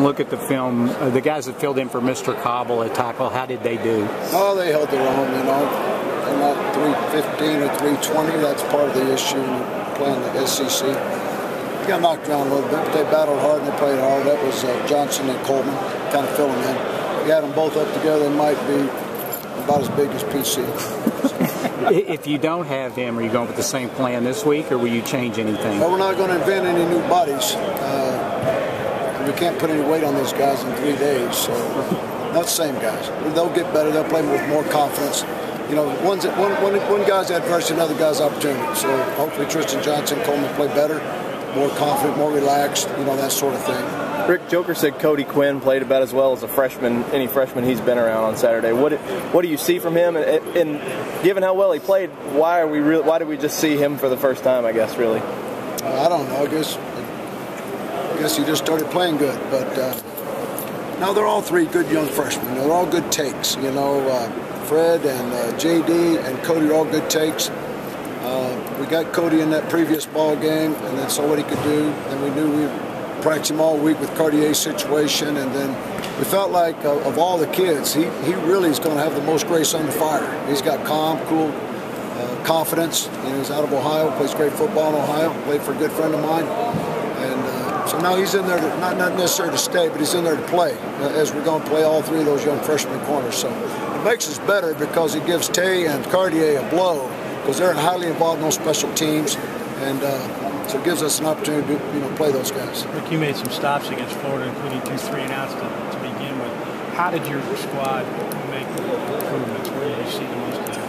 and look at the film, the guys that filled in for Mister Cobble at tackle, how did they do? Oh, they held their own, you know. They're not 315 or 320. That's part of the issue when you're playing the SEC. They got knocked around a little bit, but they battled hard and they played hard. That was Johnson and Coleman kind of filling in. If you had them both up together, they might be about as big as PC. If you don't have him, are you going with the same plan this week, or will you change anything? Well, we're not going to invent any new bodies. We can't put any weight on these guys in 3 days, so not the same guys. They'll get better. They'll play with more confidence. You know, one guy's adversity, another guy's opportunity. So hopefully Tristan Johnson, Coleman play better, more confident, more relaxed, you know, that sort of thing. Rick, Joker said Cody Quinn played about as well as any freshman he's been around on Saturday. What do you see from him? And given how well he played, why did we just see him for the first time, I guess, really? I don't know. I guess he just started playing good. But no, they're all three good young freshmen. They're all good takes. You know, Fred and JD and Cody are all good takes. We got Cody in that previous ball game and then saw what he could do. And we knew we practiced him all week with Cartier's situation. And then we felt like of all the kids, he really is going to have the most grace under fire. He's got calm, cool confidence. You know, he's out of Ohio, plays great football in Ohio, played for a good friend of mine. And so now he's in there, not necessarily to stay, but he's in there to play, as we're going to play all three of those young freshman corners. So it makes us better because it gives Tay and Cartier a blow, because they're highly involved in those special teams, and so it gives us an opportunity to play those guys. Rick, you made some stops against Florida, including 2 3-and-outs to begin with. How did your squad make improvements? Where did you see the most improvement?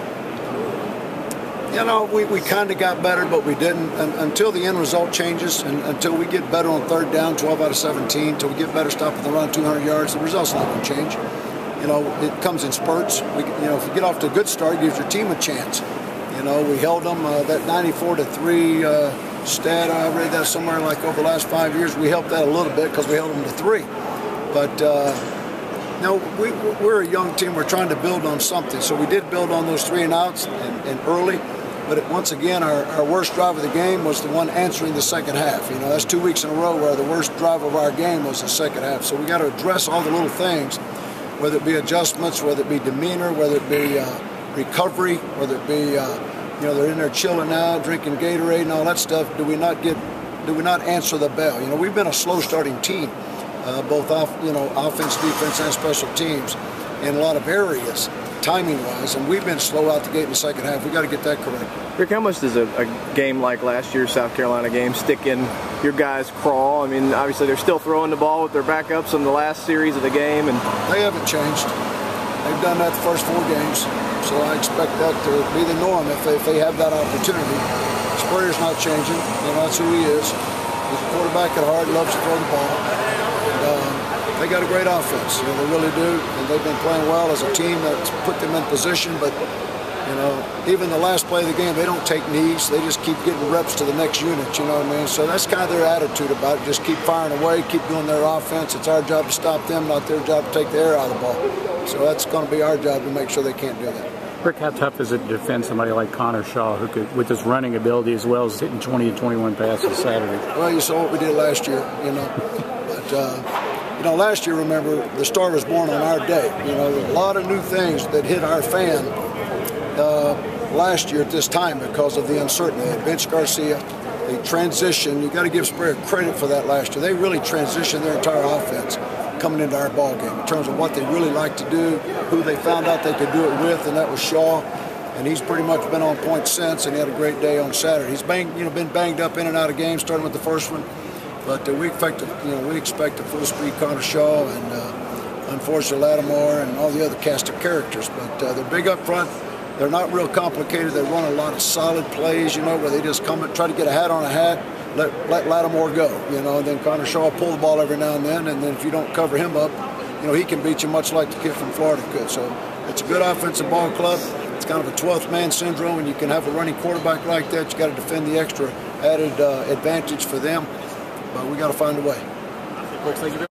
You know, we kind of got better, but we didn't until the end result changes, and until we get better on third down, 12 out of 17, until we get better stopping the run 200 yards, the result's not going to change. You know, it comes in spurts. If you get off to a good start, it gives your team a chance. You know, we held them, that 94-3 stat, I read that somewhere like over the last 5 years. We helped that a little bit because we held them to 3. But, no, we're a young team. We're trying to build on something. So we did build on those 3-and-outs and early. But once again, our worst drive of the game was the one answering the second half. You know, that's 2 weeks in a row where the worst drive of our game was the second half. So we got to address all the little things, whether it be adjustments, whether it be demeanor, whether it be recovery, whether it be they're in there chilling out, drinking Gatorade and all that stuff. Do we not answer the bell? You know, we've been a slow starting team, both offense, defense, and special teams in a lot of areas, timing-wise, and we've been slow out the gate in the second half. We got to get that correct. Rick, how much does a game like last year's South Carolina game stick in your guys' craw? I mean, obviously they're still throwing the ball with their backups in the last series of the game, and they haven't changed. They've done that the first 4 games, so I expect that to be the norm if they have that opportunity. Spurrier's not changing. You know, that's who he is. He's a quarterback at heart, loves to throw the ball. And they got a great offense. You know, they really do, and they've been playing well as a team that's put them in position. But you know, even the last play of the game, they don't take knees. They just keep getting reps to the next unit. You know what I mean? So that's kind of their attitude about it. Just keep firing away, keep doing their offense. It's our job to stop them, not their job to take the air out of the ball. So that's going to be our job to make sure they can't do that. Rick, how tough is it to defend somebody like Connor Shaw, who could, with his running ability as well as hitting 20 and 21 passes Saturday? Well, you saw what we did last year, you know. But last year, remember, the star was born on our day. You know, a lot of new things that hit our fan last year at this time because of the uncertainty. They benched Garcia, they transitioned. You got to give Sprayer credit for that last year. They really transitioned their entire offense coming into our ball game in terms of what they really like to do, who they found out they could do it with, and that was Shaw. And he's pretty much been on point since, and he had a great day on Saturday. He's been banged up in and out of games, starting with the first one. But we expect a full-speed Connor Shaw and unfortunately Lattimore and all the other cast of characters. But they're big up front. They're not real complicated. They run a lot of solid plays, you know, where they just come and try to get a hat on a hat, let Lattimore go, you know, and then Connor Shaw pull the ball every now and then if you don't cover him up, you know, he can beat you much like the kid from Florida could. So it's a good offensive ball club. It's kind of a 12th man syndrome, and you can have a running quarterback like that. You got to defend the extra added advantage for them. But we got to find a way. Thank you.